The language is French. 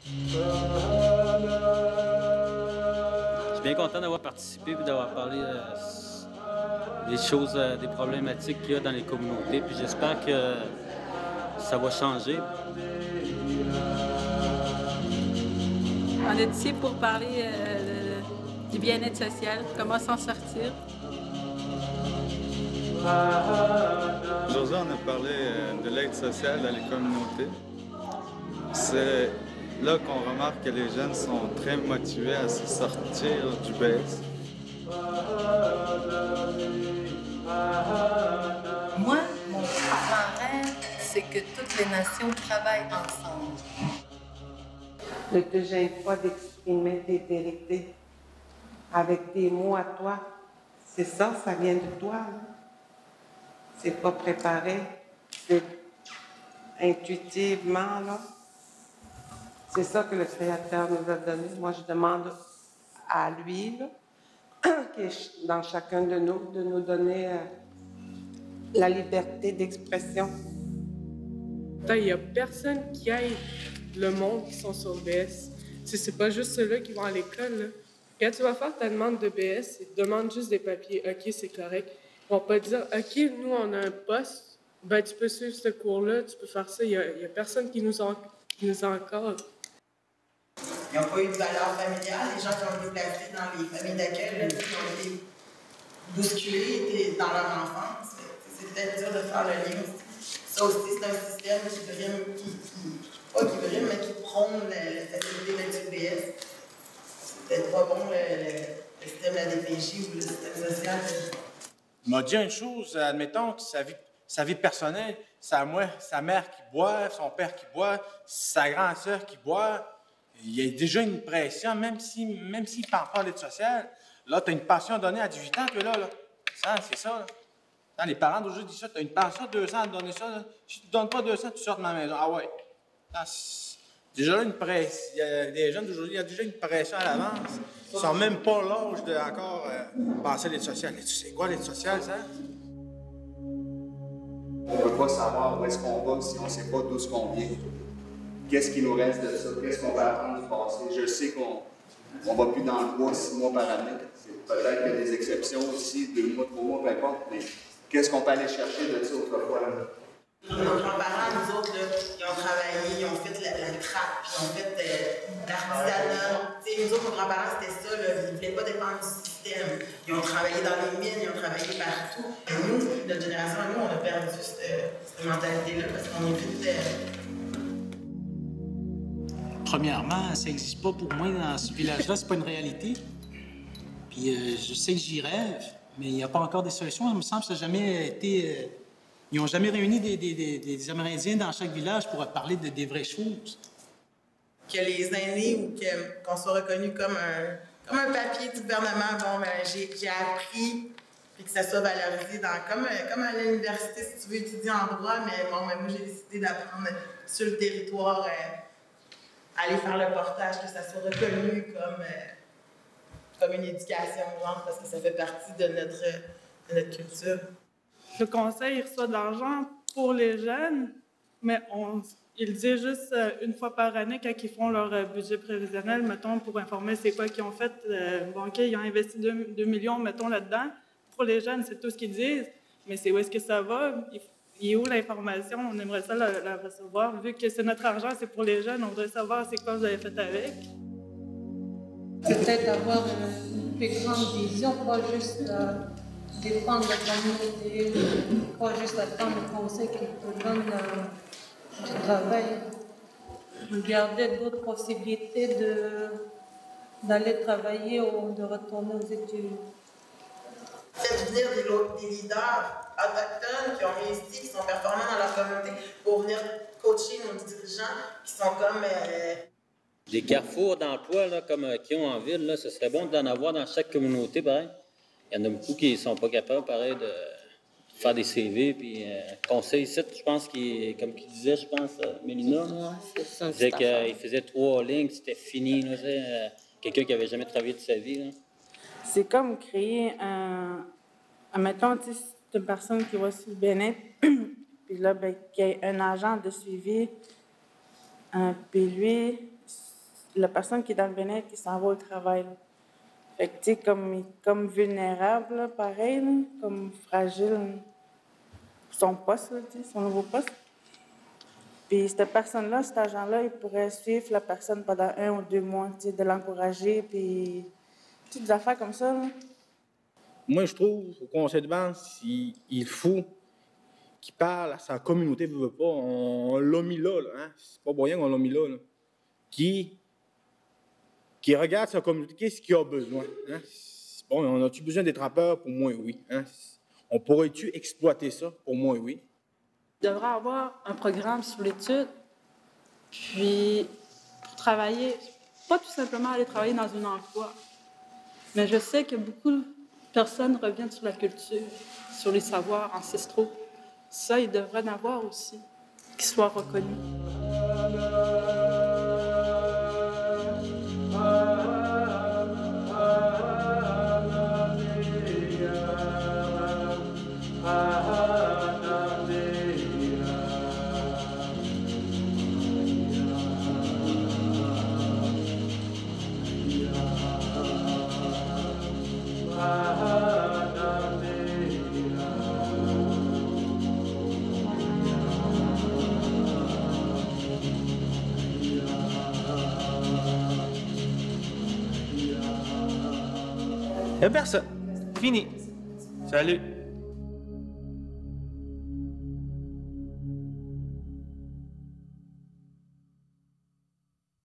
Je suis bien content d'avoir participé et d'avoir parlé des choses, des problématiques qu'il y a dans les communautés. Puis j'espère que ça va changer. On est ici pour parler du bien-être social, comment s'en sortir. Aujourd'hui, on a parlé de l'aide sociale dans les communautés. C'est là qu'on remarque que les jeunes sont très motivés à se sortir du BS. Moi, mon grand rêve, c'est que toutes les nations travaillent ensemble. Ne te gêne pas d'exprimer tes vérités avec des mots à toi. C'est ça, ça vient de toi. C'est pas préparé, c'est intuitivement, là. C'est ça que le Créateur nous a donné. Moi, je demande à lui, là, qui est dans chacun de nous donner la liberté d'expression. Il n'y a personne qui aide le monde qui sont sur BS. C'est pas juste ceux-là qui vont à l'école, là. Quand tu vas faire ta demande de BS, ils te demandent juste des papiers. OK, c'est correct. Ils vont pas te dire, OK, nous, on a un poste, ben, tu peux suivre ce cours-là, tu peux faire ça. Il y a personne qui nous encadre. Ils n'ont pas eu de valeur familiale. Les gens qui ont été placés dans les familles d'accueil, qui ont été bousculés, étaient dans leur enfance. C'est peut-être dur de faire le lien aussi. Ça aussi, c'est un système qui prône la facilité d'être BS. C'est peut-être pas bon le système de la DPJ ou le système social. Il m'a dit une chose, admettons que sa vie personnelle, sa mère qui boit, son père qui boit, sa grande sœur qui boit. Il y a déjà une pression, même s'il ne parle pas d'aide sociale. Là, tu as une pension donnée à 18 ans, là. Ça, c'est ça, là. Quand les parents d'aujourd'hui disent ça, tu as une pension de 200 à te donner ça, là. Si tu ne donnes pas 200, tu sors de ma maison. Ah ouais. Déjà là, une pression. Il y a des jeunes d'aujourd'hui, il y a déjà une pression à l'avance. Ils ne sont même pas l'âge de encore passer à l'aide sociale. C'est quoi l'aide sociale, ça? On ne peut pas savoir où est-ce qu'on va si on ne sait pas d'où ce qu'on vient. Qu'est-ce qui nous reste de ça? Qu'est-ce qu'on va apprendre du passé? Je sais qu'on ne va plus dans le bois 6 mois par année. Peut-être qu'il y a des exceptions aussi, 2 mois, 3 mois, peu importe, mais qu'est-ce qu'on peut aller chercher de ça autrefois? Nos grands-parents, nous autres, là, ils ont travaillé, ils ont fait la trappe, puis ils ont fait l'artisanat. Nous autres, nos grands-parents, c'était ça, là, ils ne voulaient pas dépendre du système. Ils ont travaillé dans les mines, ils ont travaillé partout. Et nous, notre génération, nous, on a perdu cette mentalité-là parce qu'on est vite... Premièrement, ça n'existe pas pour moi dans ce village-là, c'est pas une réalité. Puis je sais que j'y rêve, mais il n'y a pas encore des solutions. Il me semble que ça n'a jamais été... ils n'ont jamais réuni des Amérindiens dans chaque village pour parler des vraies choses. Que les aînés ou qu'on soit reconnu comme un papier du gouvernement, bon, ben, j'ai appris, puis que ça soit valorisé comme à l'université, si tu veux étudier en droit, mais bon, ben, moi, j'ai décidé d'apprendre sur le territoire, aller faire le portage, que ça soit reconnu comme une éducation, genre, parce que ça fait partie de notre culture. Le conseil, il reçoit de l'argent pour les jeunes, mais il dit juste une fois par année, quand ils font leur budget prévisionnel, mettons, pour informer c'est quoi qu'ils ont fait. Bon, OK, ils ont investi 2 millions, mettons, là-dedans. Pour les jeunes, c'est tout ce qu'ils disent, mais c'est où est-ce que ça va? Il est où l'information? On aimerait ça la recevoir. Vu que c'est notre argent, c'est pour les jeunes, on voudrait savoir c'est quoi vous avez fait avec. Peut-être avoir une plus grande vision, pas juste défendre la communauté, pas juste attendre le conseil qui te donne du travail. Regarder d'autres possibilités d'aller travailler ou de retourner aux études. Faites venir des leaders autochtones qui ont réussi, qui sont performants dans leur communauté pour venir coacher nos dirigeants qui sont comme... Des carrefours d'emploi là, comme qu'ils ont en ville, là, ce serait bon d'en avoir dans chaque communauté, pareil. Il y en a beaucoup qui ne sont pas capables, pareil, de faire des CV. Puis, conseil ici, je pense, comme qu'il disait, je pense, Mélina, il disait qu'il faisait 3 lignes, c'était fini. Là, quelqu'un qui n'avait jamais travaillé de sa vie. Là. C'est comme créer mettons, tu sais, c'est une personne qui va sur le bien-être, puis là, ben, qu'il y a un agent de suivi, puis lui, la personne qui est dans le bien-être qui s'en va au travail. Là. Fait que, tu sais, comme vulnérable, là, pareil, là, comme fragile pour son poste, là, son nouveau poste. Puis cette personne-là, cet agent-là, il pourrait suivre la personne pendant 1 ou 2 mois, tu sais, de l'encourager, puis toutes des affaires comme ça. Là. Moi, je trouve, au conseil de bande, il faut qu'il parle à sa communauté, veut pas. On l'a mis là, hein? C'est pas moyen qu'on l'a mis là. Qui regarde sa communauté, qu'est-ce qu'il a besoin. Hein? Bon, on a-tu besoin des trappeurs? Pour moi, oui. Hein? On pourrait-tu exploiter ça? Pour moi, oui. Il devrait avoir un programme sur l'étude, puis pour travailler, pas tout simplement aller travailler dans un emploi, mais je sais que beaucoup de personnes reviennent sur la culture, sur les savoirs ancestraux. Ça, il devrait en avoir aussi, qu'ils soient reconnus. Y'a personne. Fini. Salut.